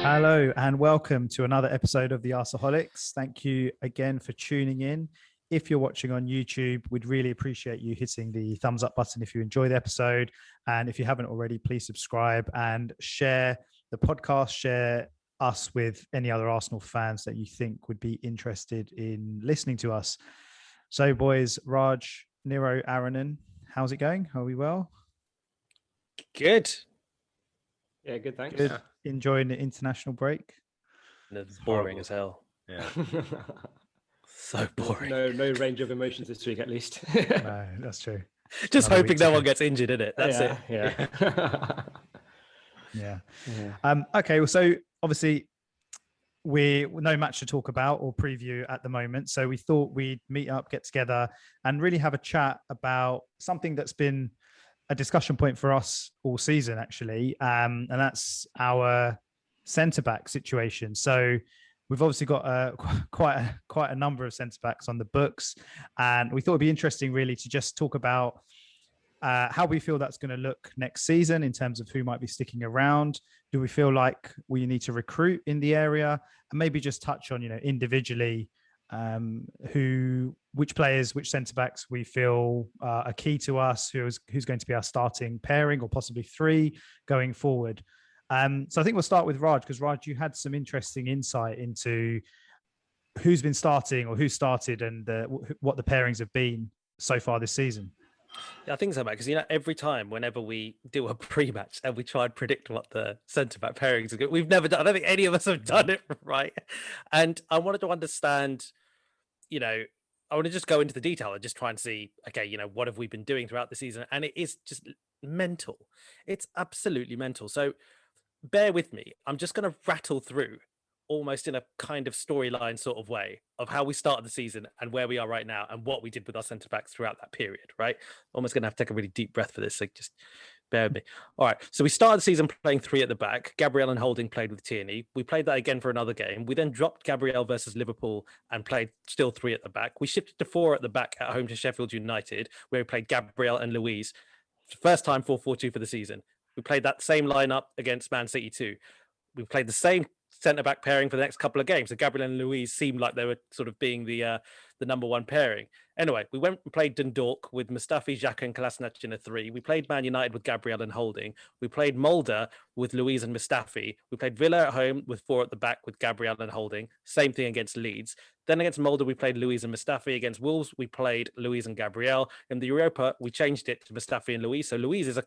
Hello and welcome to another episode of the Arseholics. Thank you again for tuning in. If you're watching on YouTube, we'd really appreciate you hitting the thumbs up button if you enjoy the episode. And if you haven't already, please subscribe and share the podcast, share us with any other Arsenal fans that you think would be interested in listening to us. So boys, Raj, Niro, Arunan, how's it going? Are we well? Good. Yeah, good, thanks. Good. Enjoying the international break? It's boring as hell. Yeah. So boring. No range of emotions this week, at least. No, that's true. Just Another hoping week no to one go. gets injured in it. That's it. Yeah. Yeah. Okay. Well, so obviously we're no match to talk about or preview at the moment. So we thought we'd meet up, get together and really have a chat about something that's been a discussion point for us all season, actually. And that's our centre-back situation. So we've obviously got quite a number of centre-backs on the books. And we thought it'd be interesting really to just talk about how we feel that's going to look next season in terms of who might be sticking around. Do we feel like we need to recruit in the area? And maybe just touch on, individually, which players, which centre backs we feel are key to us, who's going to be our starting pairing or possibly three going forward. So I think we'll start with Raj, because Raj, you had some interesting insight into who's been starting or who started and what the pairings have been so far this season. Yeah, I think so, mate. Because every time, whenever we do a pre-match and we try and predict what the centre-back pairings are, we've never done. I don't think any of us have done it right. And I wanted to understand. I want to just go into the detail and just try and see, okay, what have we been doing throughout the season? And it is just mental. It's absolutely mental. So bear with me. I'm just going to rattle through almost in a kind of storyline sort of way of how we started the season and where we are right now and what we did with our centre backs throughout that period, right? Almost going to have to take a really deep breath for this. So just bear with me. All right. So we started the season playing three at the back. Gabriel and Holding played with Tierney. We played that again for another game. We then dropped Gabriel versus Liverpool and played still three at the back. We shifted to four at the back at home to Sheffield United, where we played Gabriel and Luiz. First time 4-4-2 for the season. We played that same lineup against Man City too. We played the same centre-back pairing for the next couple of games. So Gabriel and Luiz seemed like they were sort of being the number one pairing. Anyway, we went and played Dundalk with Mustafi, Xhaka and Kolasinac in a three. We played Man United with Gabriel and Holding. We played Mulder with Luiz and Mustafi. We played Villa at home with four at the back with Gabriel and Holding. Same thing against Leeds. Then against Mulder, we played Luiz and Mustafi. Against Wolves, we played Luiz and Gabriel. In the Europa, we changed it to Mustafi and Luiz. So Luiz is a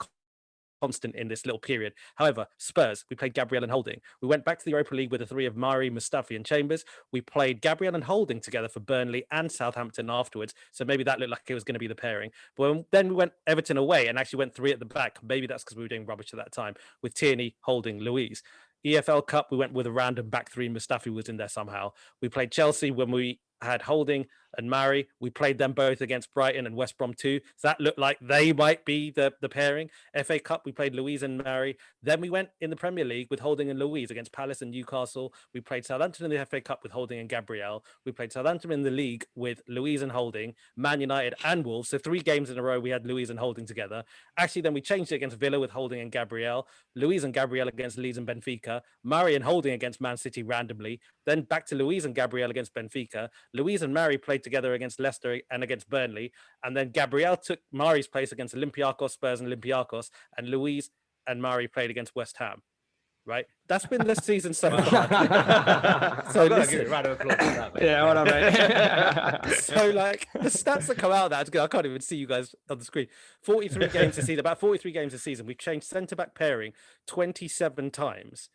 constant in this little period. However, Spurs, we played Gabriel and Holding. We went back to the Europa League with the three of Mari, Mustafi and Chambers. We played Gabriel and Holding together for Burnley and Southampton afterwards. So maybe that looked like it was going to be the pairing. But then we went Everton away and actually went three at the back. Maybe that's because we were doing rubbish at that time with Tierney, Holding, Luiz. EFL Cup, we went with a random back three. Mustafi was in there somehow. We played Chelsea when we had Holding and Mari. We played them both against Brighton and West Brom too. So that looked like they might be the pairing. FA Cup, we played Luiz and Mari. Then we went in the Premier League with Holding and Luiz against Palace and Newcastle. We played Southampton in the FA Cup with Holding and Gabriel. We played Southampton in the league with Luiz and Holding, Man United and Wolves. So 3 games in a row we had Luiz and Holding together. Actually, then we changed it against Villa with Holding and Gabriel. Luiz and Gabriel against Leeds and Benfica. Mari and Holding against Man City randomly. Then back to Luiz and Gabriel against Benfica. Luiz and Mari played together against Leicester and against Burnley. And then Gabriel took Mari's place against Olympiacos, Spurs and Olympiacos. And Luiz and Mari played against West Ham. Right? That's been this season so far. So I've got to give a round of applause for that, mate. Yeah, well done, mate. So like the stats that come out of that, I can't even see you guys on the screen. 43 games a season, about 43 games a season. We've changed centre-back pairing 27 times.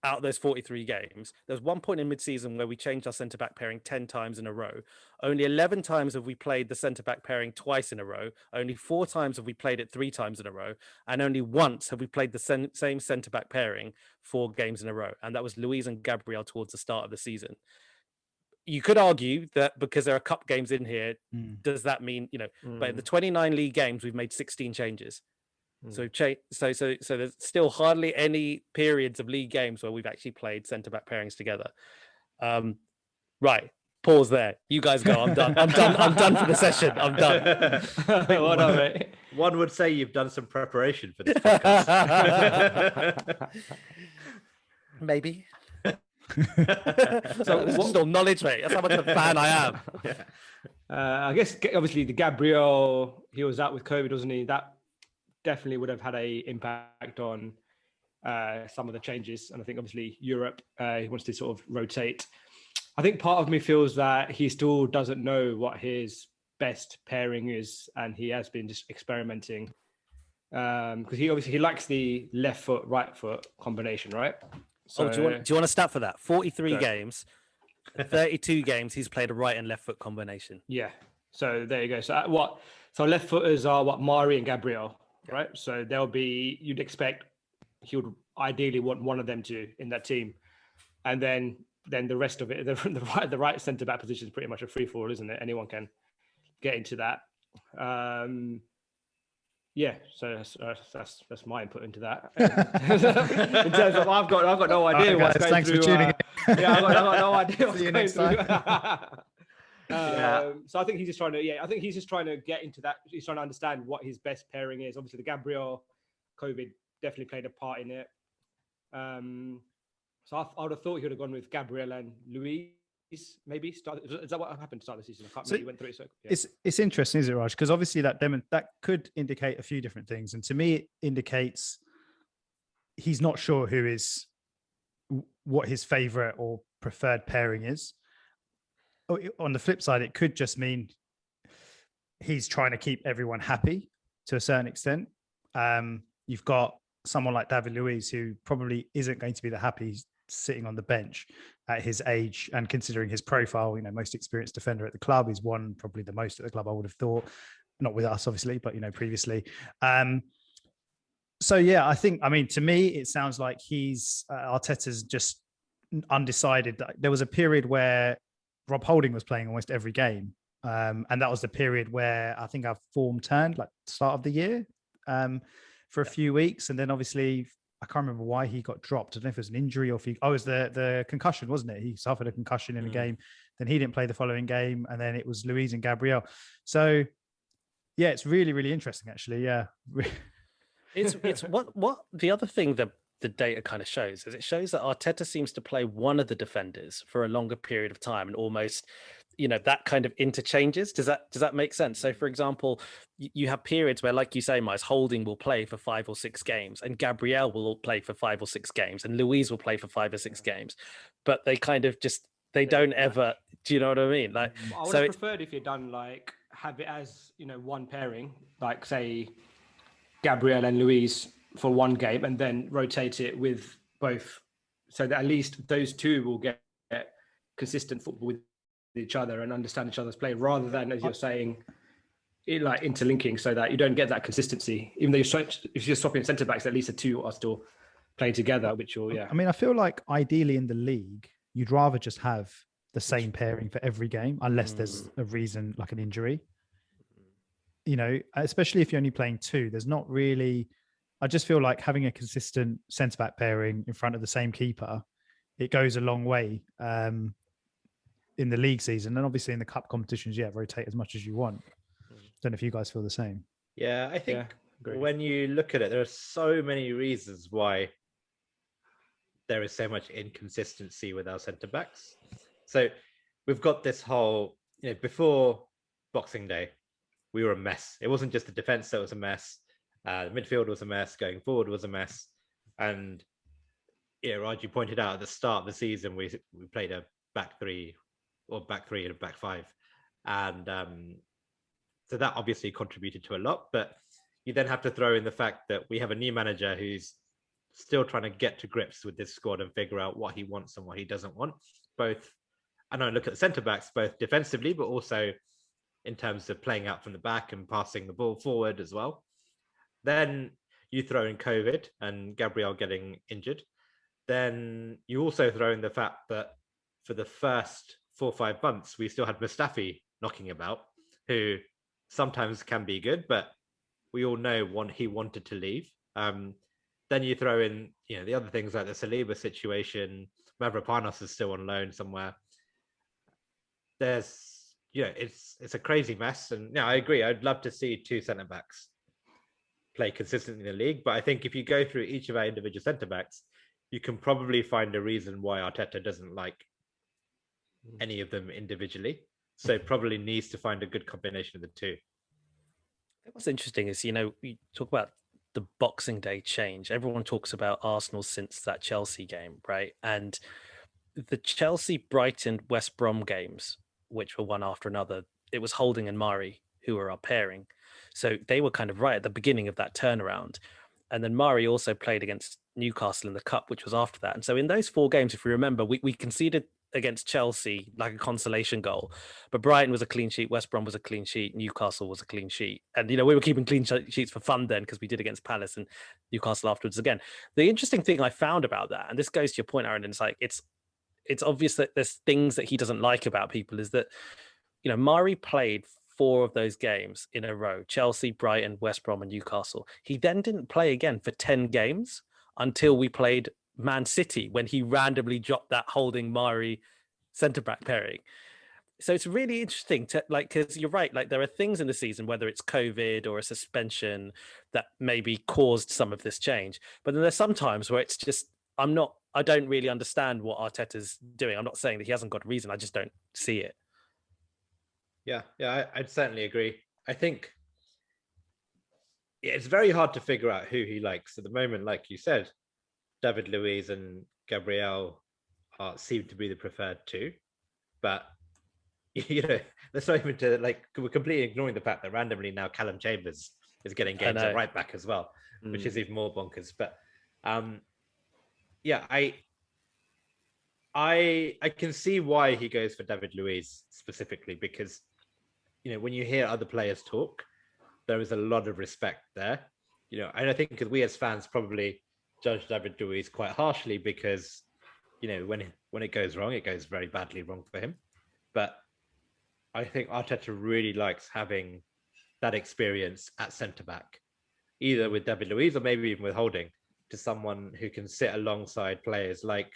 Out of those 43 games, there's one point in mid-season where we changed our centre-back pairing 10 times in a row. Only 11 times have we played the centre-back pairing twice in a row. Only 4 times have we played it 3 times in a row. And only once have we played the same centre-back pairing 4 games in a row. And that was Luiz and Gabriel towards the start of the season. You could argue that because there are cup games in here, does that mean, but in the 29 league games, we've made 16 changes. So there's still hardly any periods of league games where we've actually played centre-back pairings together. Right. Pause there. You guys go. I'm done. I'm done for the session. I'm done. Well done, mate. One would say you've done some preparation for this podcast. Maybe. So This is just all knowledge, mate. That's how much of a fan I am. I guess obviously the Gabriel, he was out with COVID, wasn't he? That definitely would have had a impact on some of the changes. And I think obviously Europe, he wants to sort of rotate. I think part of me feels that he still doesn't know what his best pairing is, and he has been just experimenting. Because he likes the left foot, right foot combination, right? So do you want a stat for that? 43 Go. games, 32 games, he's played a right and left foot combination. Yeah. So there you go. So left footers are Mari and Gabriel, right? So you'd expect he would ideally want one of them to in that team, and then the rest of it, the right centre back position is pretty much a free fall, isn't it? Anyone can get into that. Yeah, so that's my input into that. In terms of, I've got no idea what's going thanks through. For tuning in. Yeah, I've got no idea what's See you going next through. time. So I think he's just trying to. I think he's just trying to get into that. He's trying to understand what his best pairing is. Obviously, the Gabriel COVID definitely played a part in it. So I would have thought he would have gone with Gabriel and Luis. Maybe start. Is that what happened to start the season? I can't remember. You went through it. So yeah. It's interesting, is it, Raj? Because obviously that could indicate a few different things, and to me, it indicates he's not sure what his favorite or preferred pairing is. On the flip side, it could just mean he's trying to keep everyone happy to a certain extent. You've got someone like David Luiz who probably isn't going to be the happy sitting on the bench at his age, and considering his profile, most experienced defender at the club. He's won probably the most at the club, I would have thought, not with us obviously, but previously. So yeah, to me it sounds like Arteta's just undecided. There was a period where Rob Holding was playing almost every game, and that was the period where I think our form turned, like start of the year, for a few weeks, and then obviously I can't remember why he got dropped. I don't know if it was an injury or if it was the concussion, wasn't it? He suffered a concussion in a game. Then he didn't play the following game. And then it was Luiz and Gabriel. So yeah, it's really, really interesting actually. Yeah. It's what the other thing that the data kind of shows is it shows that Arteta seems to play one of the defenders for a longer period of time, and almost that kind of interchanges. Does that make sense? So for example, you have periods where, like you say, Miles, Holding will play for 5 or 6 games, and Gabriel will play for 5 or 6 games, and Luiz will play for 5 or 6 games, but they kind of just don't ever. Do you know what I mean? Like, I would have preferred if you'd done have it as one pairing, like say Gabriel and Luiz for one game, and then rotate it with both, so that at least those two will get consistent football with each other and understand each other's play, rather than, as you're saying, interlinking, so that you don't get that consistency. Even though if you're swapping centre backs, at least the two are still playing together, which will I feel like ideally in the league, you'd rather just have the same pairing for every game, unless there's a reason like an injury. Especially if you're only playing 2, there's not really. I just feel like having a consistent centre back pairing in front of the same keeper, it goes a long way. In the league season, and obviously in the cup competitions, rotate as much as you want. Don't know if you guys feel the same. Yeah, I think when you look at it, there are so many reasons why there is so much inconsistency with our centre backs. So we've got this whole, before Boxing Day, we were a mess. It wasn't just the defence that was a mess. The midfield was a mess. Going forward was a mess. And Raj, you pointed out at the start of the season, we played a back 3 and a back 5. And so that obviously contributed to a lot. But you then have to throw in the fact that we have a new manager who's still trying to get to grips with this squad and figure out what he wants and what he doesn't want. Both, I know, look at the centre-backs, both defensively, but also in terms of playing out from the back and passing the ball forward as well. Then you throw in COVID and Gabriel getting injured. Then you also throw in the fact that for the first 4 or 5 months, we still had Mustafi knocking about, who sometimes can be good, but we all know he wanted to leave. Then you throw in, the other things like the Saliba situation. Mavropanos is still on loan somewhere. There's, it's a crazy mess. And I agree. I'd love to see 2 centre backs play consistently in the league. But I think if you go through each of our individual centre backs, you can probably find a reason why Arteta doesn't like any of them individually. So probably needs to find a good combination of the two. What's interesting is, you talk about the Boxing Day change. Everyone talks about Arsenal since that Chelsea game, right? And the Chelsea, Brighton, West Brom games, which were one after another, it was Holding and Mari who were our pairing. So they were kind of right at the beginning of that turnaround. And then Mari also played against Newcastle in the Cup, which was after that. And so in those 4 games, if you remember, we conceded against Chelsea like a consolation goal, but Brighton was a clean sheet, West Brom was a clean sheet, Newcastle was a clean sheet, and we were keeping clean sheets for fun then because we did against Palace and Newcastle afterwards again. The interesting thing I found about that, and this goes to your point, Aaron, and it's like it's obvious that there's things that he doesn't like about people, is that Mari played 4 of those games in a row: Chelsea, Brighton, West Brom, and Newcastle. He then didn't play again for 10 games until we played Man City, when he randomly dropped that Holding Mari centre-back pairing. So it's really interesting to because you're right, there are things in the season, whether it's COVID or a suspension, that maybe caused some of this change. But then there's some times where it's just, I don't really understand what Arteta's doing. I'm not saying that he hasn't got a reason, I just don't see it. Yeah, I'd certainly agree. I think it's very hard to figure out who he likes at the moment. Like you said, David Luiz and Gabriel seem to be the preferred two, but that's not even to we're completely ignoring the fact that randomly now Callum Chambers is getting games at right back as well, which is even more bonkers. But I can see why he goes for David Luiz specifically, because when you hear other players talk, there is a lot of respect there. And I think because we as fans probably judge David Luiz quite harshly because when it goes wrong, it goes very badly wrong for him. But I think Arteta really likes having that experience at centre back, either with David Luiz or maybe even with Holding, to someone who can sit alongside players like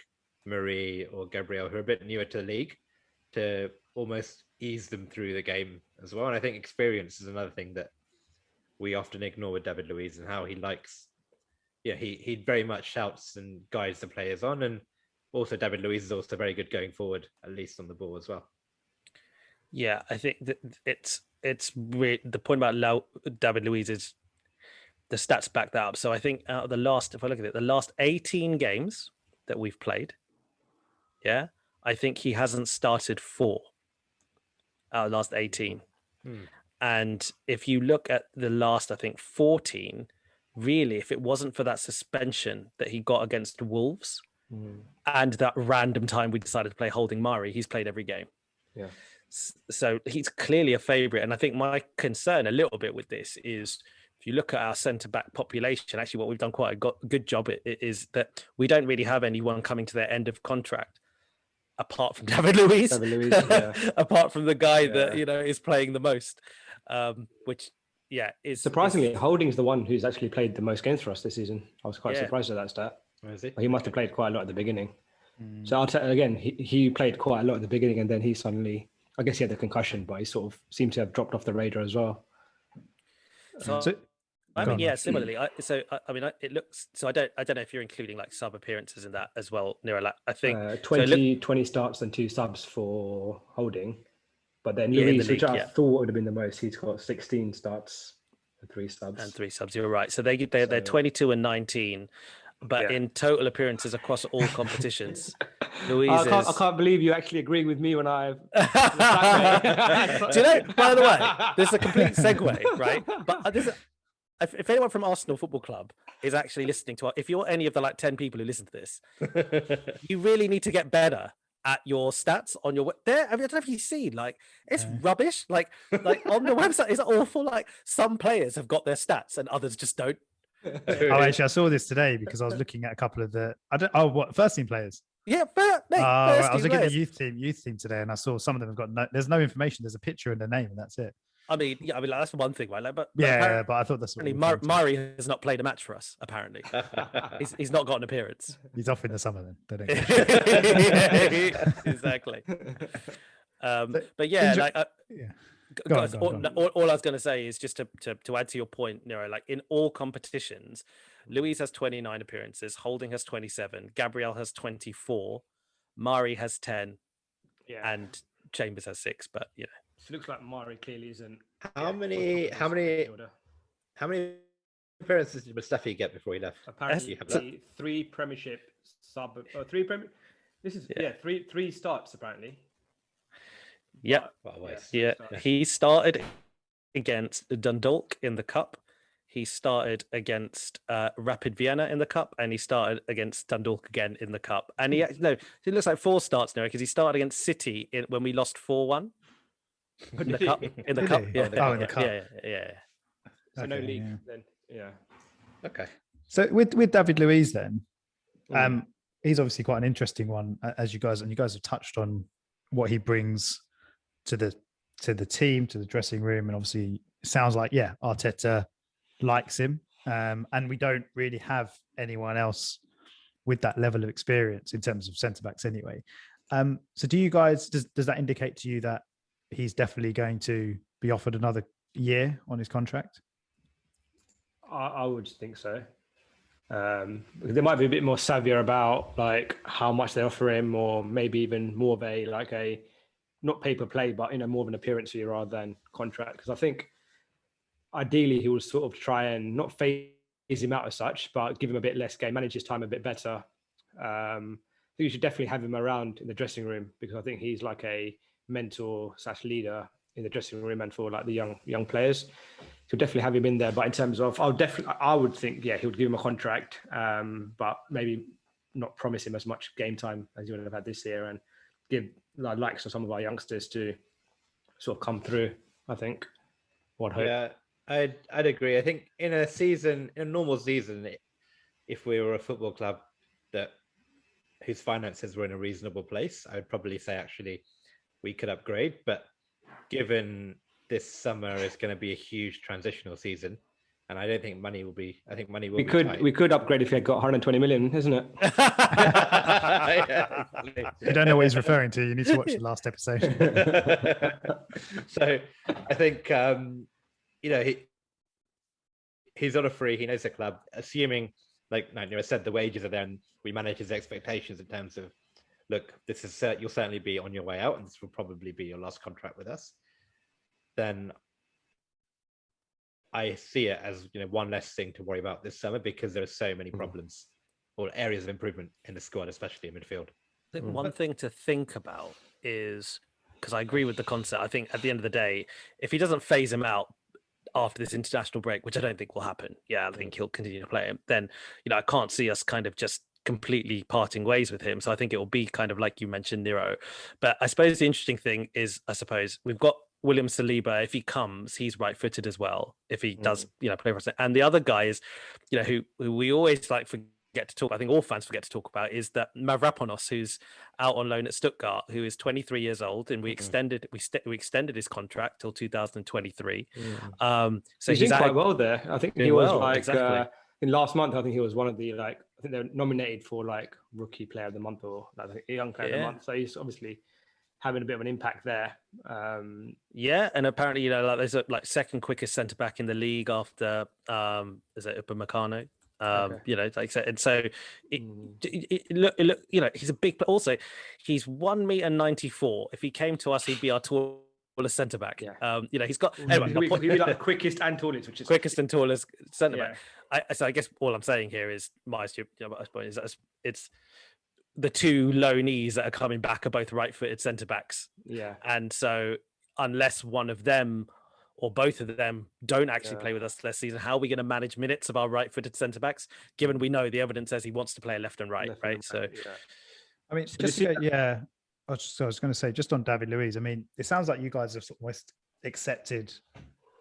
Marie or Gabriel, who are a bit newer to the league, to almost ease them through the game as well. And I think experience is another thing that we often ignore with David Luiz, and how he likes, he very much shouts and guides the players on. And also David Luiz is also very good going forward, at least on the ball as well. Yeah, I think that it's really, the point about David Luiz is the stats back that up. So I think out of if I look at it, the last 18 games that we've played, I think he hasn't started 4 out of the last 18. And if you look at the last, I think 14, really, if it wasn't for that suspension that he got against Wolves and that random time we decided to play Holding Mari, he's played every game. Yeah. So he's clearly a favourite. And I think my concern a little bit with this is, if you look at our centre-back population, actually what we've done quite a good job is that we don't really have anyone coming to their end of contract apart from David Luiz, apart from the guy that, is playing the most, which, is surprisingly, Holding's the one who's actually played the most games for us this season. I was quite surprised at that stat. He must have played quite a lot at the beginning. So Arteta, again, he played quite a lot at the beginning, and then he suddenly, I guess he had the concussion, but he sort of seemed to have dropped off the radar as well. Similarly. It looks. So I don't know if you're including sub appearances in that as well, Niro. I think 20 starts and 2 subs for Holding, but then Luiz, which I thought would have been the most, he's got 16 starts and 3 subs. You're right. So they're 22 and 19. But in total appearances across all competitions, Luiz I can't believe you actually agree with me when I. Do you know? By the way, this is a complete segue, right? But if anyone from Arsenal Football Club is actually listening to, if you're any of the 10 people who listen to this, you really need to get better at your stats on your there. I don't know if you've seen it's rubbish. Like on the website, it's awful. Some players have got their stats and others just don't. Actually, I saw this today because I was looking at a couple of the first team players. Yeah, I was looking at the youth team today, and I saw some of them have got there's no information. There's a picture and a name, and that's it. I mean, that's one thing, right? But I thought that's what Mari has not played a match for us. Apparently, he's not got an appearance. He's off in the summer then. Exactly. But yeah, Guys, all I was going to say is just to add to your point, Niro, like in all competitions, Louise has 29 appearances, Holding has 27, Gabrielle has 24, Mari has 10, and Chambers has 6. But you know, it looks like Mari clearly isn't. How many appearances did Mustafi get before he left? Apparently, 3 Premiership This is three starts apparently. Yeah, he started against Dundalk in the cup. He started against Rapid Vienna in the cup, and he started against Dundalk again in the cup. And it looks like 4 starts now because he started against City when we lost 4-1 in the cup. In the cup, yeah. So no league then, Okay. So with David Luiz then, he's obviously quite an interesting one, as you guys have touched on what he brings to the team, to the dressing room, and obviously it sounds like Arteta likes him, and we don't really have anyone else with that level of experience in terms of centre backs anyway. So do you guys, does that indicate to you that he's definitely going to be offered another year on his contract? I would think so. They might be a bit more savvier about like how much they offer him, or maybe even more of a not pay per play, but more of an appearance fee rather than contract. Because I think ideally he will sort of try and not phase him out as such, but give him a bit less game, manage his time a bit better. I think you should definitely have him around in the dressing room, because I think he's like a mentor / leader in the dressing room and for like the young players. So definitely have him in there. But in terms of, I would think, he would give him a contract, but maybe not promise him as much game time as he would have had this year, and give likes of some of our youngsters to sort of come through, I think. What hope? Yeah, I'd agree. I think in a normal season, if we were a football club whose finances were in a reasonable place, I would probably say actually we could upgrade. But given this summer is going to be a huge transitional season, and I don't think money will be. I think money will. We could upgrade if we had got 120 million, isn't it? You don't know what he's referring to. You need to watch the last episode. So I think he's on a free. He knows the club. Assuming, like Niro said, the wages are there, and we manage his expectations in terms of, look, this is you'll certainly be on your way out, and this will probably be your last contract with us. Then I see it as one less thing to worry about this summer, because there are so many problems or areas of improvement in the squad, especially in midfield. I think one thing to think about is, because I agree with the concept, I think at the end of the day, if he doesn't phase him out after this international break, which I don't think will happen, I think he'll continue to play him, then I can't see us kind of just completely parting ways with him. So I think it will be kind of like you mentioned, Niro. But I suppose the interesting thing is, we've got William Saliba. If he comes, he's right-footed as well. If he does, play for us. And the other guy is, who we always forget to talk. I think all fans forget to talk about is that Mavropanos, who's out on loan at Stuttgart, who is 23 years old, and we extended his contract till 2023. So he's doing quite well there. I think he was in last month. I think he was one of the I think they're nominated for rookie player of the month or young player of the month. So he's obviously having a bit of an impact there. And apparently, there's a second quickest centre back in the league after is it Upamecano? And so he's a big, but also he's 1.94 m. If he came to us, he'd be our tallest centre back. He's got he'd be the quickest and tallest, which is quickest and tallest centre back. So I guess all I'm saying here is it's the 2 low knees that are coming back are both right-footed centre backs. And so unless one of them or both of them don't actually play with us this season, how are we going to manage minutes of our right-footed centre backs, given we know the evidence says he wants to play left and right, right? So, I mean, I was going to say, just on David Luiz, I mean, it sounds like you guys have sort of accepted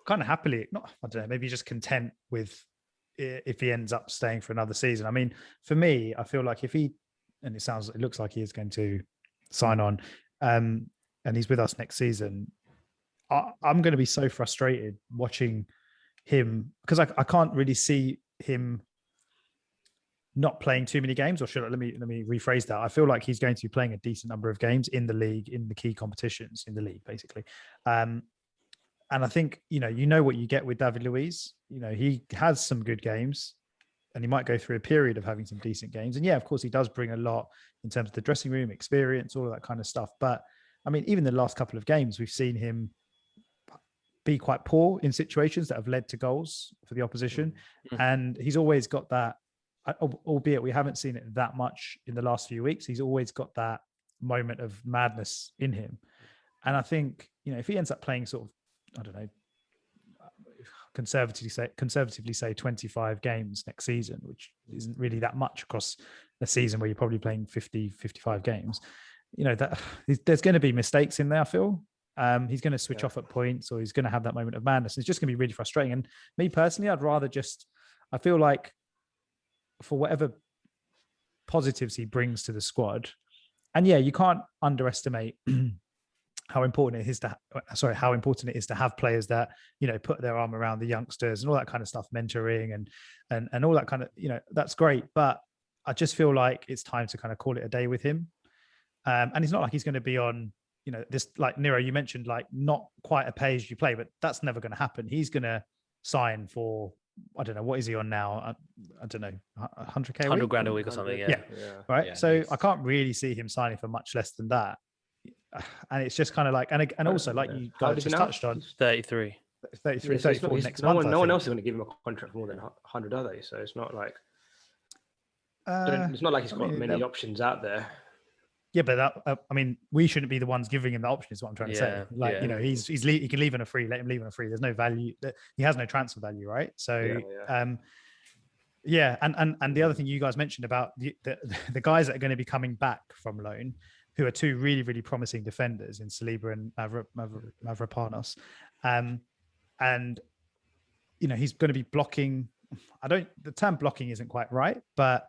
kind of happily, I don't know, maybe just content with if he ends up staying for another season. I mean, for me, I feel like it looks like he is going to sign on, and he's with us next season. I'm going to be so frustrated watching him, because I can't really see him not playing too many games. Or let me rephrase that. I feel like he's going to be playing a decent number of games in the league, in the key competitions in the league, basically. And I think, you know what you get with David Luiz. He has some good games and he might go through a period of having some decent games. And yeah, of course, he does bring a lot in terms of the dressing room experience, all of that kind of stuff. But I mean, even the last couple of games, we've seen him be quite poor in situations that have led to goals for the opposition. And he's always got that, albeit we haven't seen it that much in the last few weeks, he's always got that moment of madness in him. And I think, if he ends up playing sort of, I don't know, conservatively say 25 games next season, which isn't really that much across a season where you're probably playing 50, 55 games, that there's going to be mistakes in there, I feel. He's going to switch off at points, or he's going to have that moment of madness. It's just going to be really frustrating. And me personally, I feel like for whatever positives he brings to the squad, and yeah, you can't underestimate how important it is to have players that, put their arm around the youngsters and all that kind of stuff, mentoring and all that kind of, that's great. But I just feel like it's time to kind of call it a day with him. And it's not like he's going to be on, this, like Niro, you mentioned, like not quite a pay as you play, but that's never going to happen. He's going to sign for, I don't know, what is he on now? I don't know, 100K, 100 grand a week or something. Yeah. Right. Yeah, so I can't really see him signing for much less than that. And it's just kind of like, and also like you guys just touched on, 33, 34 next month. No one else is going to give him a contract for more than 100, are they? So it's not like it's not like he's got many options out there. Yeah, but that, I mean, we shouldn't be the ones giving him the option, is what I'm trying to say. Like, he can leave on a free, let him leave on a free. There's no value, he has no transfer value, right? So, and the other thing you guys mentioned about the guys that are going to be coming back from loan, who are two really, really promising defenders in Saliba and Mavropanos. And, he's going to be blocking. The term blocking isn't quite right, but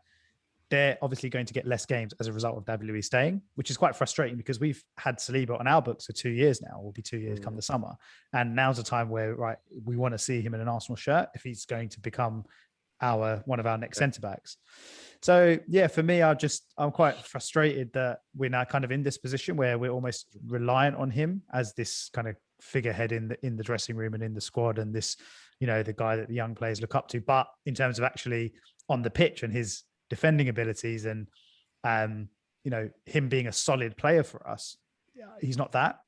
they're obviously going to get less games as a result of David Luiz staying, which is quite frustrating because we've had Saliba on our books for 2 years now. Will be 2 years come the summer. And now's the time where, we want to see him in an Arsenal shirt if he's going to become one of our next centre-backs. So yeah, for me, I'm quite frustrated that we're now kind of in this position where we're almost reliant on him as this kind of figurehead in the dressing room and in the squad, and this, the guy that the young players look up to. But in terms of actually on the pitch and his defending abilities and him being a solid player for us, he's not that.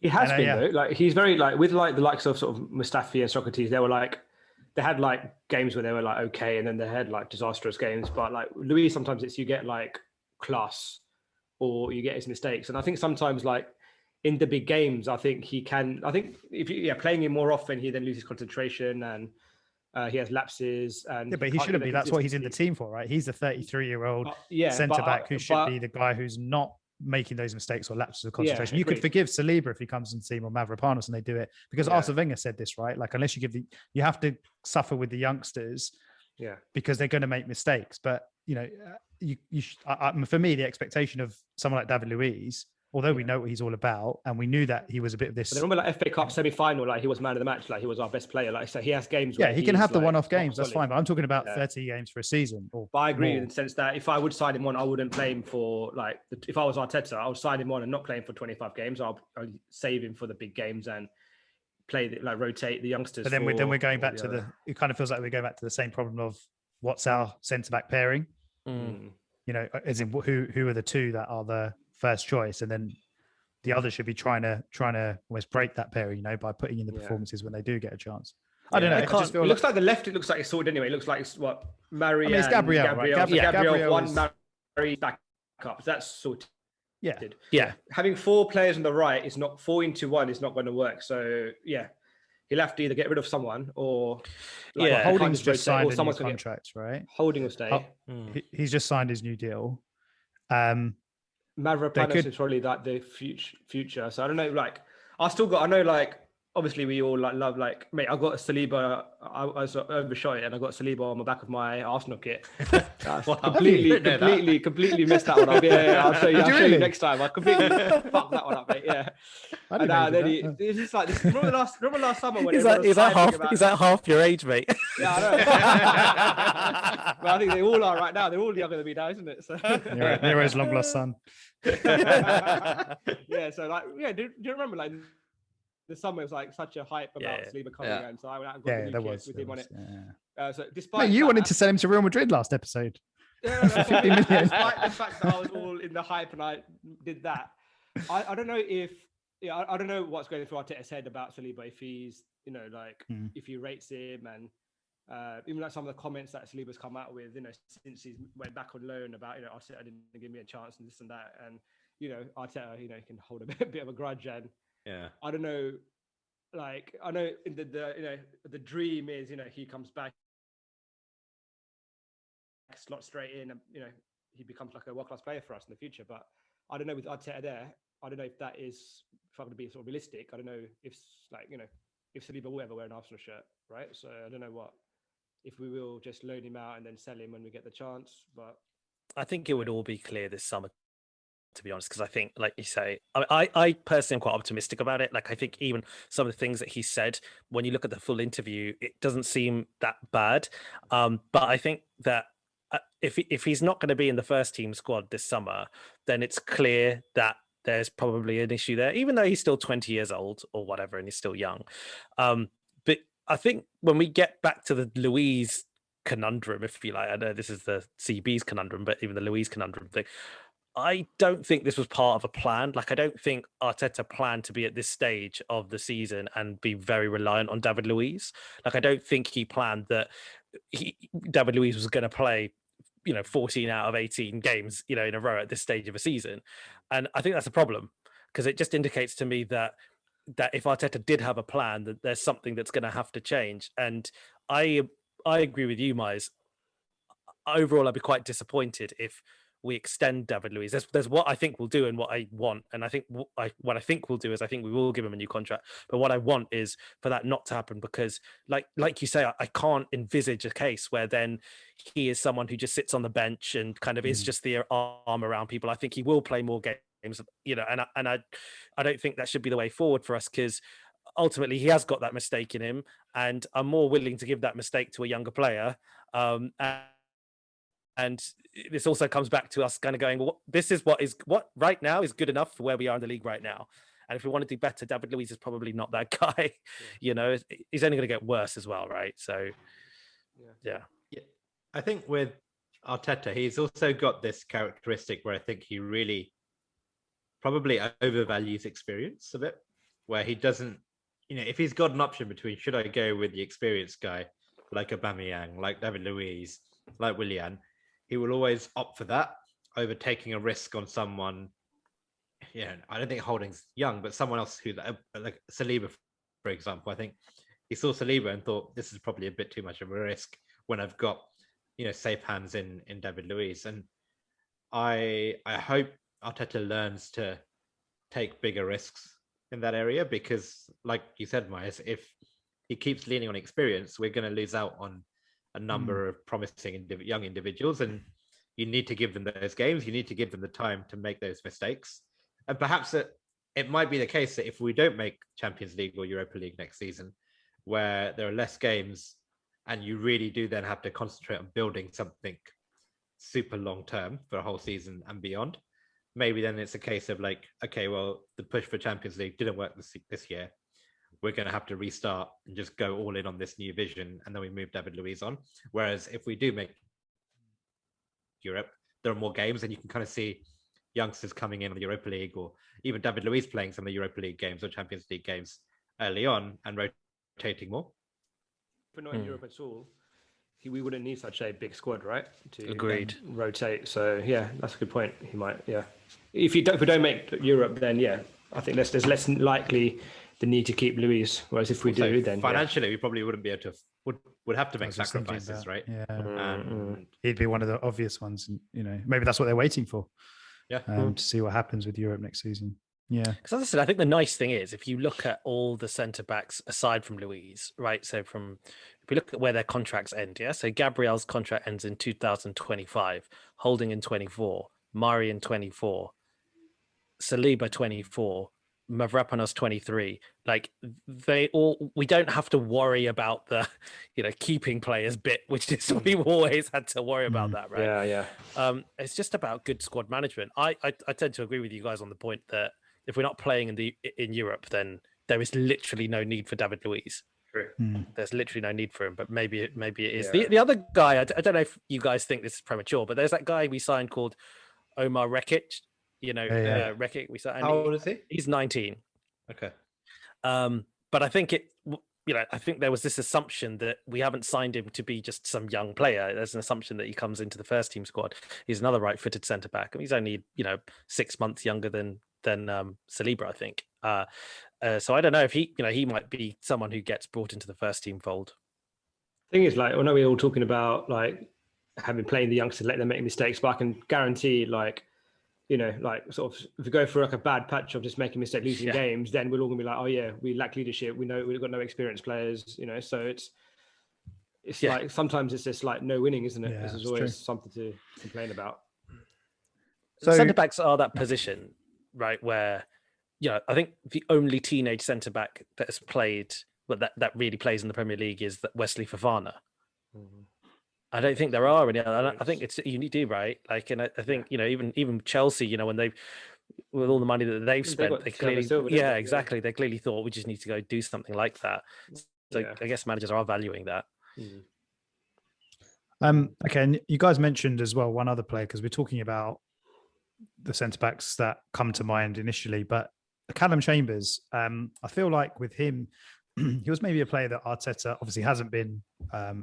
He has been though. Like he's very with the likes of sort of Mustafi and Socrates. They had games where they were okay, and then they had disastrous games. But Luis, sometimes it's you get class, or you get his mistakes. And I think sometimes in the big games, I think he can. I think if you playing him more often, he then loses concentration and he has lapses. And but he shouldn't be. That's what he's in the team for, right? He's a 33-year-old centre back who should be the guy who's not making those mistakes or lapses of concentration. You could forgive Saliba if he comes in the team, or Mavropanos, and they do it, because Arsene Wenger said this, right? Unless you have to suffer with the youngsters, because they're going to make mistakes. But for me, the expectation of someone like David Luiz, although we know what he's all about, and we knew that he was a bit of this. But remember, FA Cup semi-final, he was man of the match, he was our best player. So he has games. Yeah, he can have the one-off games. That's fine. But I'm talking about 30 games for a season. But I agree in the sense that if I would sign him on, I wouldn't play him for if I was Arteta, I would sign him on and not play him for 25 games. I'll save him for the big games and play rotate the youngsters. But then we're going back to it kind of feels like we're going back to the same problem of what's our centre-back pairing. As in who are the two that are the first choice, and then the others should be trying to almost break that pairing, by putting in the performances when they do get a just feel it looks like the left. It looks like it's sorted anyway. It looks like it's what Mari. It's Gabriel, right? Gabriel one, Mari back up. That's sorted. Yeah. Having four players on the right is not 4 into 1 is not going to work. So he'll have to either get rid of someone or Holding's just signed a new contract, right? Holding will stay. He's just signed his new deal. Mavropanos is probably the future. So I don't know. I know. Obviously, we all love mate. I got a Saliba. I was overshot it, and I got Saliba on the back of my Arsenal kit. completely messed that one up. Yeah, I'll show you next time. I completely fucked that one up, mate. Yeah. And then it's just this. Remember last summer when is that half your age, mate? Yeah, I know. Well, I think they all are right now. They're all younger than me now, isn't it? So Niro's long lost son. Yeah. So do you remember the summer was like such a hype about Saliba coming, and so I went out and got the new kit with him on it. So despite you wanted to sell him to Real Madrid last episode. Despite the fact that I was all in the hype and I did that, I don't know if I don't know what's going through Arteta's head about Saliba, if he's if he rates him, and even like some of the comments that Saliba's come out with, since he went back on loan about Arteta didn't give me a chance and this and that, and Arteta can hold a bit of a grudge, and I don't know, like I know in the dream is he comes back, slot straight in, and he becomes like a world-class player for us in the future. But I don't know with Arteta there, I don't know if that is, if I'm going to be sort of realistic, I don't know if if Saliba will ever wear an Arsenal shirt, right? So I don't know if we will just loan him out and then sell him when we get the chance. But I think it would all be clear this summer, to be honest, because I think, like you say, I personally am quite optimistic about it. Like, I think even some of the things that he said, when you look at the full interview, it doesn't seem that bad. But I think that if he's not going to be in the first team squad this summer, then it's clear that there's probably an issue there, even though he's still 20 years old or whatever, and he's still young. But I think when we get back to the Luiz conundrum, if you like, I know this is the CB's conundrum, but even the Luiz conundrum thing, I don't think this was part of a plan. Like, I don't think Arteta planned to be at this stage of the season and be very reliant on David Luiz. Like, I don't think he planned that David Luiz was going to play 14 out of 18 games, in a row at this stage of a season. And I think that's a problem, because it just indicates to me that if Arteta did have a plan, that there's something that's going to have to change. And I agree with you, Mize. Overall, I'd be quite disappointed if we extend David Luiz. There's what I think we'll do and what I want. And I think what I think we'll do is I think we will give him a new contract. But what I want is for that not to happen, because like you say, I can't envisage a case where then he is someone who just sits on the bench and kind of is just the arm around people. I think he will play more games, and I don't think that should be the way forward for us, because ultimately he has got that mistake in him, and I'm more willing to give that mistake to a younger player. And this also comes back to us kind of going, well, this is what right now is good enough for where we are in the league right now. And if we want to do better, David Luiz is probably not that guy. He's only going to get worse as well, right? So, yeah. I think with Arteta, he's also got this characteristic where I think he really probably overvalues experience a bit, where he doesn't, if he's got an option between should I go with the experienced guy like Aubameyang, like David Luiz, like Willian, he will always opt for that over taking a risk on someone. I don't think Holding's young, but someone else who, like Saliba, for example. I think he saw Saliba and thought this is probably a bit too much of a risk when I've got safe hands in David Luiz. And I hope Arteta learns to take bigger risks in that area, because, like you said, Myers, if he keeps leaning on experience, we're going to lose out on a number of promising young individuals, and you need to give them those games. You need to give them the time to make those mistakes. And perhaps it might be the case that if we don't make Champions League or Europa League next season, where there are less games and you really do then have to concentrate on building something super long term for a whole season and beyond, maybe then it's a case of like, okay, well, the push for Champions League didn't work this year. We're going to have to restart and just go all in on this new vision, and then we move David Luiz on. Whereas if we do make Europe, there are more games, and you can kind of see youngsters coming in the Europa League, or even David Luiz playing some of the Europa League games or Champions League games early on and rotating more. But not in Europe at all, we wouldn't need such a big squad, right? To Agreed. Rotate. So yeah, that's a good point. He might, If we don't make Europe, then I think there's less likely the need to keep Luiz. Whereas if we do, then financially we probably wouldn't be able to. Would have to make sacrifices, right? Yeah, he'd be one of the obvious ones, and maybe that's what they're waiting for. Yeah, to see what happens with Europe next season. Yeah, because as I said, I think the nice thing is if you look at all the centre backs aside from Luiz, right? So if we look at where their contracts end, so Gabriel's contract ends in 2025, Holding in 24, Mari in 24, Saliba 24. Mavropanos 23. Like we don't have to worry about the keeping players bit, which is we've always had to worry about that, right? Yeah. It's just about good squad management. I tend to agree with you guys on the point that if we're not playing in Europe, then there is literally no need for David Luiz. True. There's literally no need for him, but maybe it is. Yeah. The other guy, I don't know if you guys think this is premature, but there's that guy we signed called Omar Rekic. Rekic. We signed. How old is he? He's 19. Okay. But I think I think there was this assumption that we haven't signed him to be just some young player. There's an assumption that he comes into the first team squad. He's another right-footed centre back. I mean, he's only 6 months younger than Saliba, I think. So I don't know if he might be someone who gets brought into the first team fold. Thing is, like, I know we're all talking about like having playing the youngsters, let them make mistakes, but I can guarantee, like, sort of if we go through like a bad patch of just making mistakes, losing games, then we're all gonna be like, oh yeah, we lack leadership. We know we've got no experienced players, So it's like sometimes it's just like no winning, isn't it? Yeah, There's always something to complain about. So centre backs are that position, right? Where I think the only teenage centre back that has played, but that really plays in the Premier League is that Wesley Fofana. Mm-hmm. I don't think there are any. I think it's you do, right? Like, and I think even Chelsea, when they, with all the money that they've spent, they clearly, exactly. They clearly thought we just need to go do something like that. So I guess managers are valuing that. Okay, and you guys mentioned as well one other player, because we're talking about the centre backs that come to mind initially, but Callum Chambers. I feel like with him, he was maybe a player that Arteta obviously hasn't been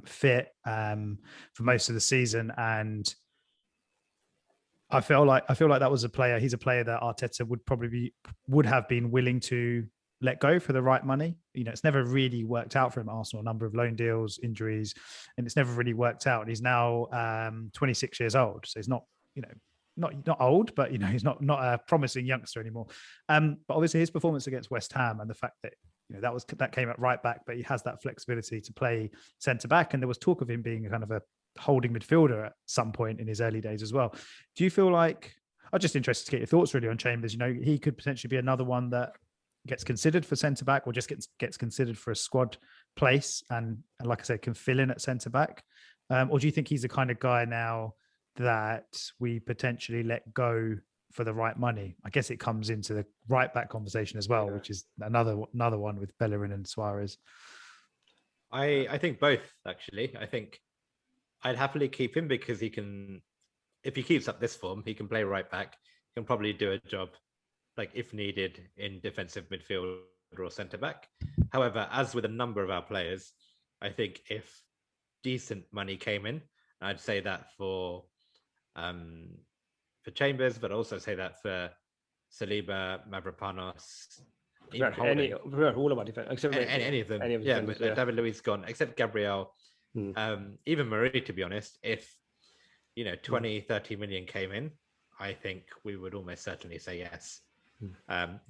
fit for most of the season, and I feel like that was a player. He's a player that Arteta would have been willing to let go for the right money. It's never really worked out for him at Arsenal. A number of loan deals, injuries, and it's never really worked out. He's now 26 years old, so he's not not old, but he's not a promising youngster anymore. But obviously his performance against West Ham and the fact that that came at right back, but he has that flexibility to play centre back. And there was talk of him being a kind of a holding midfielder at some point in his early days as well. Do you feel like, I'm just interested to get your thoughts really on Chambers? He could potentially be another one that gets considered for centre back, or just gets considered for a squad place, and like I said, can fill in at centre back. Or do you think he's the kind of guy now that we potentially let go for the right money? I guess it comes into the right back conversation as well, which is another one with Bellerin and Suarez. I think both, actually. I think I'd happily keep him because he can, if he keeps up this form, he can play right back. He can probably do a job, like if needed, in defensive midfield or centre back. However, as with a number of our players, I think if decent money came in, I'd say that for Chambers, but also say that for Saliba, Mavropanos, all of our defense, except any of them. David Luiz gone, except Gabriel, even Marie, to be honest. If 20, 30 million came in, I think we would almost certainly say yes.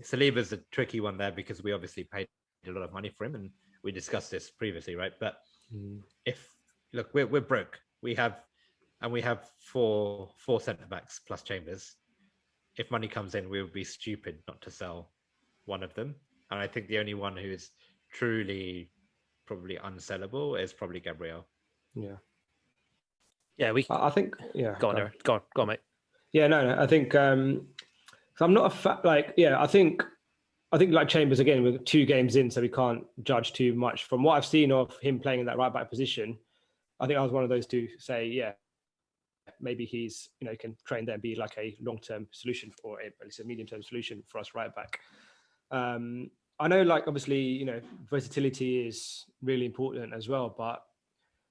Saliba's a tricky one there because we obviously paid a lot of money for him, and we discussed this previously, right? But we're broke. We have four centre backs plus Chambers. If money comes in, we would be stupid not to sell one of them. And I think the only one who is truly probably unsellable is probably Gabriel. I think Go on, mate. I think so I'm not I think like Chambers, again, we're 2 games in, so we can't judge too much. From what I've seen of him playing in that right back position, I think I was one of those to say, maybe he's can train there and be like a long-term solution, or at least a medium-term solution for us right back. I know, like, obviously, versatility is really important as well, but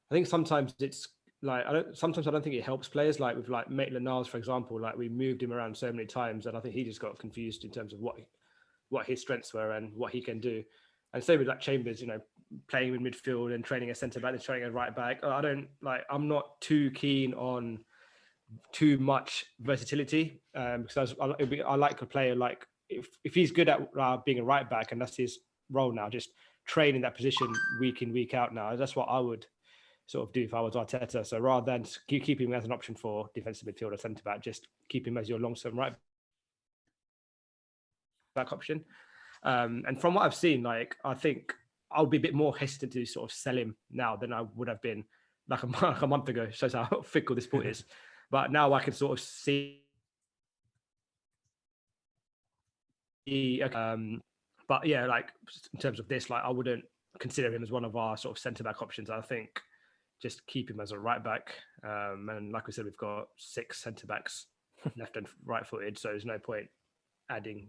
I think sometimes it's like I don't think it helps players. Like with like Maitland-Niles, for example, like we moved him around so many times, and I think he just got confused in terms of what his strengths were and what he can do. And same with like Chambers, playing in midfield and training a centre back and training a right back. I'm not too keen on too much versatility because I like a player like if he's good at being a right back and that's his role now, just training that position week in, week out now. That's what I would sort of do if I was Arteta. So rather than keep him as an option for defensive midfield or centre back, just keep him as your long-term right back option. And from what I've seen, like I think I'll be a bit more hesitant to sort of sell him now than I would have been like a month ago. Shows how fickle this sport is. But now I can sort of see But yeah, like in terms of this, like I wouldn't consider him as one of our sort of centre back options. I think just keep him as a right back. And like we said, we've got 6 centre backs left and right footed. So there's no point adding,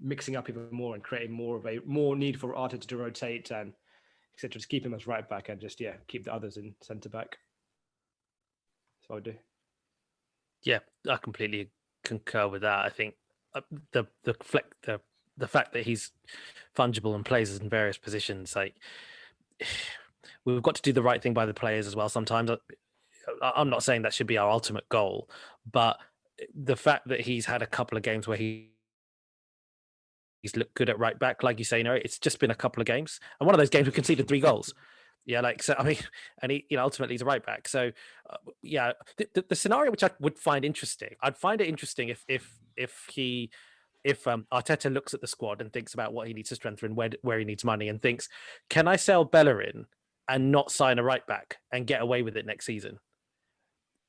mixing up even more and creating more need for Arteta to rotate and etc. Just keep him as right back and just keep the others in centre back. That's what I would do. Yeah, I completely concur with that. I think the fact that he's fungible and plays in various positions, like we've got to do the right thing by the players as well. Sometimes I'm not saying that should be our ultimate goal, but the fact that he's had a couple of games where he's looked good at right back, like you say, it's just been a couple of games, and one of those games we conceded 3 goals. Yeah, like so. I mean, and he, ultimately he's a right back. So, the scenario which I would find interesting, I'd find it interesting if Arteta looks at the squad and thinks about what he needs to strengthen, where he needs money, and thinks, can I sell Bellerin and not sign a right back and get away with it next season?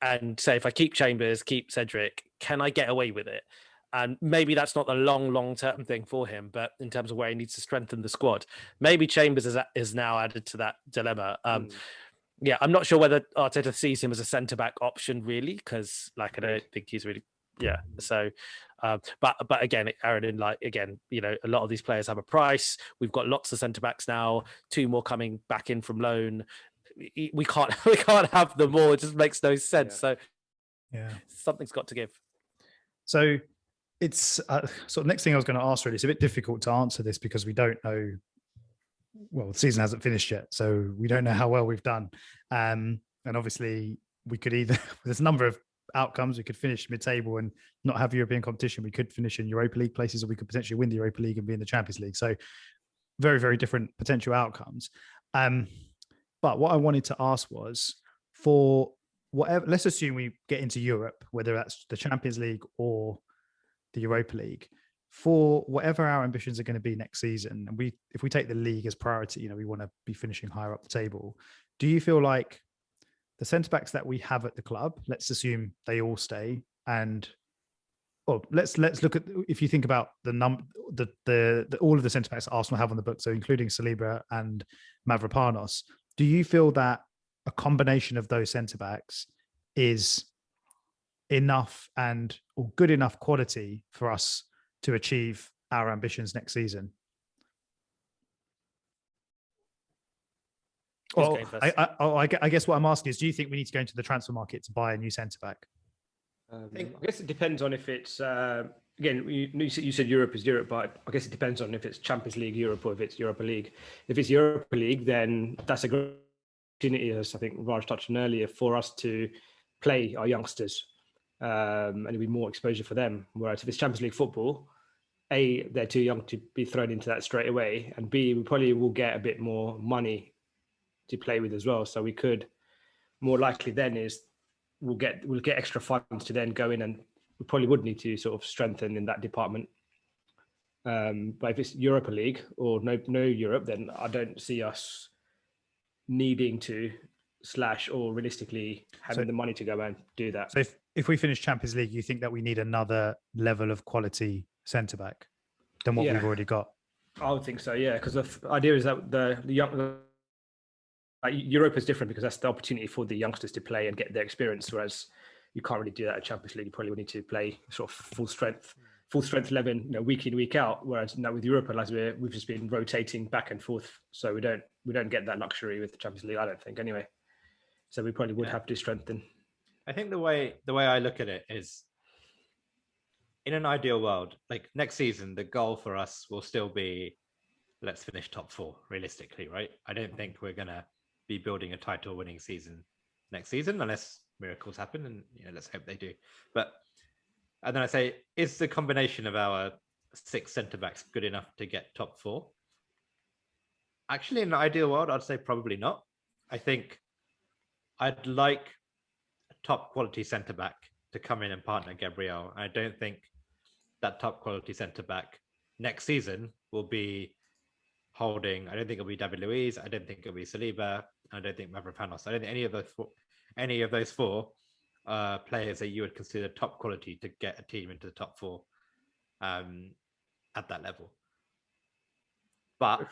And say, if I keep Chambers, keep Cedric, can I get away with it? And maybe that's not the long term thing for him, but in terms of where he needs to strengthen the squad, maybe Chambers is now added to that dilemma. Yeah, I'm not sure whether Arteta sees him as a centre back option really, because like I don't think he's really So, but again, Aaron, like again, a lot of these players have a price. We've got lots of centre backs now, 2 more coming back in from loan. We can't have them all. It just makes no sense. So something's got to give. So it's sort of next thing I was going to ask. Really, it's a bit difficult to answer this because we don't know. Well, the season hasn't finished yet, so we don't know how well we've done. And obviously, we could either there's a number of outcomes. We could finish mid-table and not have European competition. We could finish in Europa League places, or we could potentially win the Europa League and be in the Champions League. So, very, very different potential outcomes. But what I wanted to ask was, for whatever, let's assume we get into Europe, whether that's the Champions League or the Europa League, for whatever our ambitions are going to be next season, and if we take the league as priority, we want to be finishing higher up the table. Do you feel like the centre backs that we have at the club, let's assume they all stay, and let's look at, if you think about the all of the centre backs Arsenal have on the book, so including Saliba and Mavropanos, do you feel that a combination of those centre backs is enough or good enough quality for us to achieve our ambitions next season? I guess what I'm asking is, do you think we need to go into the transfer market to buy a new centre back? I guess it depends on if it's again. You said Europe is Europe, but I guess it depends on if it's Champions League Europe or if it's Europa League. If it's Europa League, then that's a great opportunity, as I think Raj touched on earlier, for us to play our youngsters, and it'll be more exposure for them. Whereas if it's Champions League football, A, they're too young to be thrown into that straight away, and B, we probably will get a bit more money to play with as well. So we could more likely then is we'll get extra funds to then go in, and we probably would need to sort of strengthen in that department. But if it's Europa League or no Europe, then I don't see us needing to or realistically having the money to go and do that. So if we finish Champions League, you think that we need another level of quality centre back than what we've already got? I would think so, yeah, because the idea is that the young. Europe is different because that's the opportunity for the youngsters to play and get their experience, whereas you can't really do that at Champions League. You probably would need to play sort of full strength 11, week in, week out. Whereas now with Europa, like we've just been rotating back and forth, so we don't get that luxury with the Champions League, I don't think, anyway. So we probably would have to strengthen. I think the way I look at it is, in an ideal world, like next season, the goal for us will still be, let's finish top 4 realistically, right? I don't think we're gonna be building a title winning season next season unless miracles happen, and let's hope they do. And then I say, is the combination of our 6 centre backs good enough to get top 4? Actually, in an ideal world, I'd say probably not. I think I'd like a top quality centre back to come in and partner Gabriel. I don't think that top quality centre back next season will be Holding. I don't think it'll be David Luiz. I don't think it'll be Saliba. I don't think Mavropanos. I don't think any of those 4 players that you would consider top quality to get a team into the top 4 at that level. But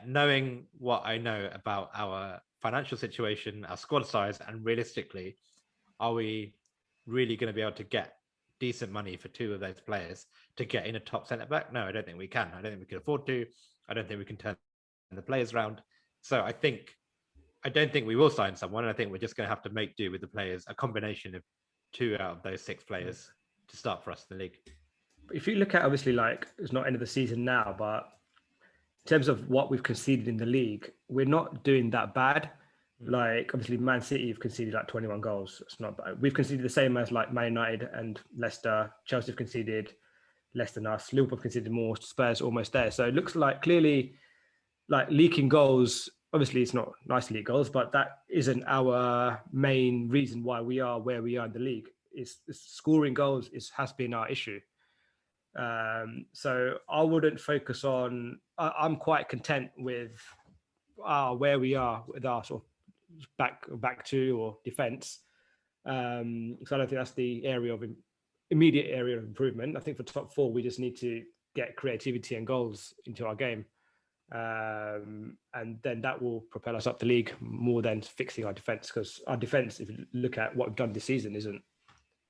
knowing what I know about our financial situation, our squad size, and realistically, are we really going to be able to get decent money for two of those players to get in a top centre back? No, I don't think we can. I don't think we can afford to. I don't think we can turn the players around. So I don't think we will sign someone. I think we're just going to have to make do with the players, a combination of 2 out of those 6 players to start for us in the league. If you look at, obviously, like, it's not end of the season now, but in terms of what we've conceded in the league, we're not doing that bad. Like, obviously, Man City have conceded like 21 goals. It's not bad. We've conceded the same as like Man United and Leicester. Chelsea have conceded less than us. Liverpool have conceded more. Spurs almost there. So it looks like clearly, like, leaking goals. Obviously, it's not nice to leak goals, but that isn't our main reason why we are where we are in the league. It's scoring goals has been our issue. So I wouldn't focus on. I'm quite content with where we are with our sort of back two or defense. So I don't think that's the area of immediate area of improvement. I think for top 4, we just need to get creativity and goals into our game. And then that will propel us up the league more than fixing our defense, because our defense, if you look at what we've done this season, isn't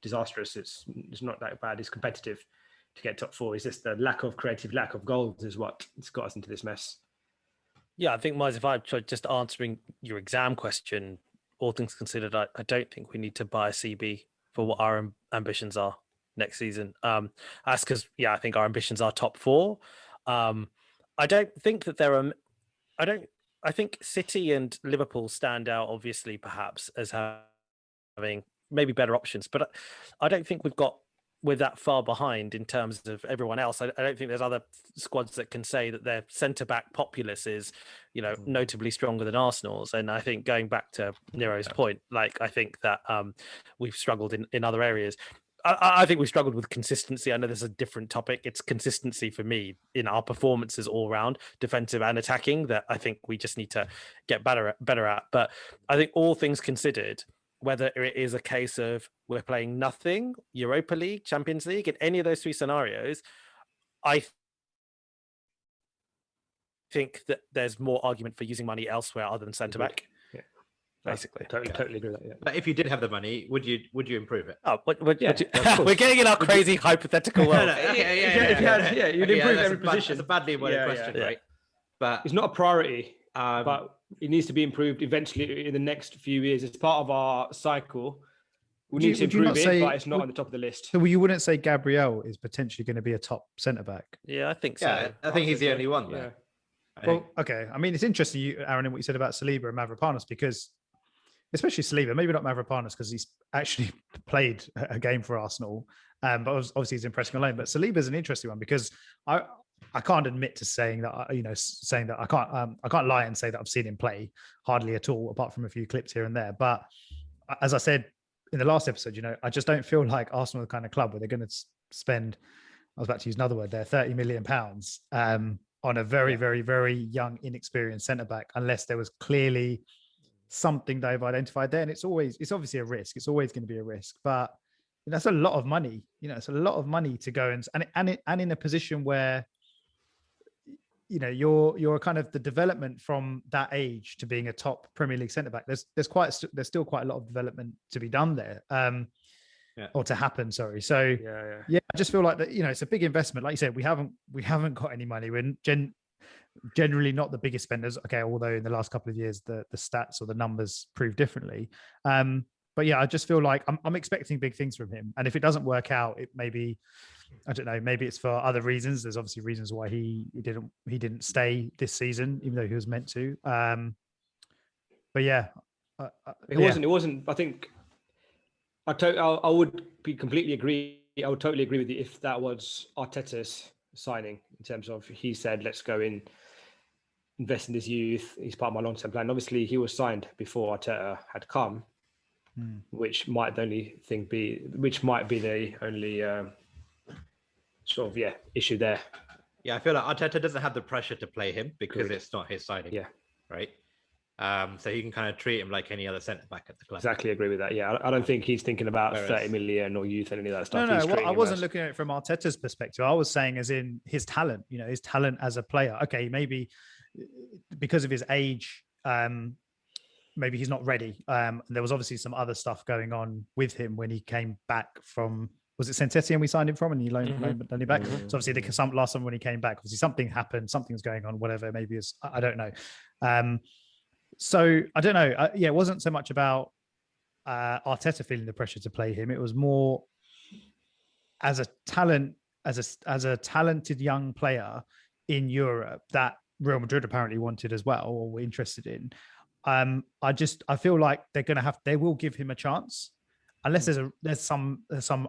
disastrous. It's not that bad. It's competitive to get top 4. It's just the lack of goals is what's got us into this mess. Yeah, I think, Miles, if I'm just answering your exam question, all things considered, I don't think we need to buy a CB for what our ambitions are next season. That's because, I think our ambitions are top 4. I don't think that I think City and Liverpool stand out, obviously, perhaps, as having maybe better options, but I don't think we're that far behind in terms of everyone else. I don't think there's other squads that can say that their centre-back populace is, notably stronger than Arsenal's. And I think, going back to Niro's point, like, I think that we've struggled in other areas. I think we've struggled with consistency. I know this is a different topic. It's consistency for me in our performances all round, defensive and attacking, that I think we just need to get better at. But I think, all things considered, whether it is a case of we're playing nothing, Europa League, Champions League, in any of those 3 scenarios, I think that there's more argument for using money elsewhere other than centre-back. Basically, totally agree with that. Yeah. But if you did have the money, would you improve it? Oh, we're getting in our crazy hypothetical world. You'd improve every position. It's a badly worded question, right? But it's not a priority. But it needs to be improved eventually in the next few years. It's part of our cycle. We need to improve it, but it's not on the top of the list. So you wouldn't say Gabriel is potentially going to be a top centre back? Yeah, I think so. Yeah, I think he's the only one there. Well, okay. I mean, it's interesting, Aaron, in what you said about Saliba and Mavropanos, because especially Saliba, maybe not Mavropanos because he's actually played a game for Arsenal, but obviously he's impressing alone. But Saliba's an interesting one, because I can't admit to saying that, I can't lie and say that I've seen him play hardly at all, apart from a few clips here and there. But as I said in the last episode, I just don't feel like Arsenal are the kind of club where they're going to spend, I was about to use another word there, £30 million on a very, very, very young, inexperienced centre-back, unless there was clearly something they've identified there. And it's obviously a risk. It's always going to be a risk, but that's a lot of money. It's a lot of money to go and in a position where, you're kind of the development from that age to being a top Premier League centre back. There's still quite a lot of development to be done there, or to happen. Sorry. So I just feel like that. It's a big investment. Like you said, we haven't got any money. We're generally not the biggest spenders. Okay, although in the last couple of years the stats or the numbers prove differently. But yeah, I just feel like I'm expecting big things from him. And if it doesn't work out, it maybe, I don't know, maybe it's for other reasons. There's obviously reasons why he didn't stay this season, even though he was meant to. But yeah, it wasn't. I think I would completely agree. I would totally agree with you if that was Arteta's signing, in terms of, he said, let's go in, invest in this youth. He's part of my long-term plan. Obviously, he was signed before Arteta had come. Which might be the only sort of issue there. Yeah, I feel like Arteta doesn't have the pressure to play him because it's not his signing. Yeah, right. So he can kind of treat him like any other centre back at the club. Exactly, agree with that. Yeah, I don't think he's thinking about 30 million or youth and any of that stuff. No, I wasn't looking at it from Arteta's perspective. I was saying as in his talent, his talent as a player. Okay, maybe because of his age, maybe he's not ready. There was obviously some other stuff going on with him when he came back from, was it Saint Etienne we signed him from and he loaned him back? So obviously last time when he came back, obviously something happened, something's going on, whatever, maybe it's, I don't know. So I don't know. It wasn't so much about Arteta feeling the pressure to play him. It was more as a talent, as a talented young player in Europe that Real Madrid apparently wanted as well, or were interested in. I feel like they will give him a chance, unless there's some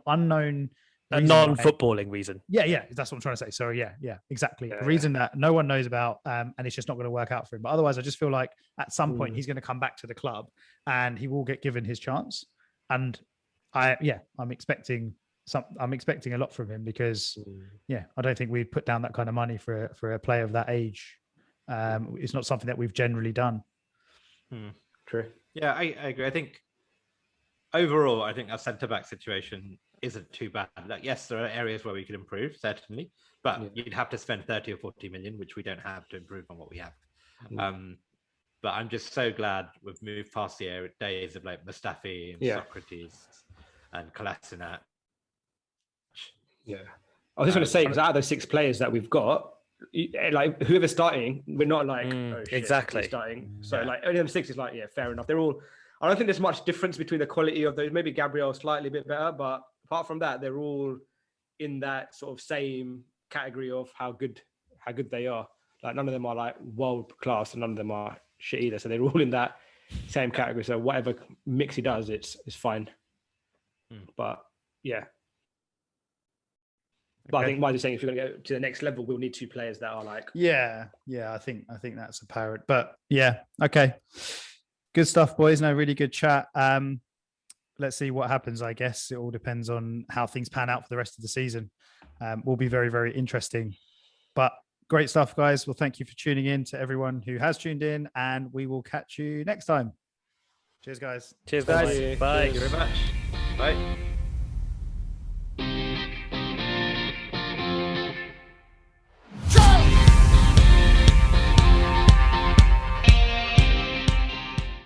unknown. A non-footballing reason. Yeah, that's what I'm trying to say. Sorry, yeah, exactly. A reason that no one knows about, and it's just not going to work out for him. But otherwise, I just feel like at some point he's going to come back to the club, and he will get given his chance. And I'm expecting a lot from him because, I don't think we'd put down that kind of money for a player of that age. It's not something that we've generally done. True. Yeah, I agree. I think overall, our centre-back situation isn't too bad. Like, yes, there are areas where we could improve, certainly, but you'd have to spend 30 or 40 million, which we don't have to improve on what we have. But I'm just so glad we've moved past the days of like Mustafi and Socrates and Kolasinac. Yeah. I was just going to say, because out of those 6 players that we've got, like whoever's starting, we're not like exactly starting. So like only them 6 is like fair enough. They're all. I don't think there's much difference between the quality of those. Maybe Gabriel slightly a bit better, but apart from that, they're all in that sort of same category of how good they are. Like none of them are like world class, and none of them are shit either. So they're all in that same category. So whatever mix he does, it's fine. But yeah. But I think Mike is saying if you're going to go to the next level, we'll need 2 players that are like. Yeah. I think that's apparent. But yeah, okay. Good stuff, boys. No, really good chat. Let's see what happens. I guess it all depends on how things pan out for the rest of the season. Will be very, very interesting. But great stuff, guys. Well, thank you for tuning in to everyone who has tuned in, and we will catch you next time. Cheers, guys. Cheers, guys. Bye. Thank you very much. Bye.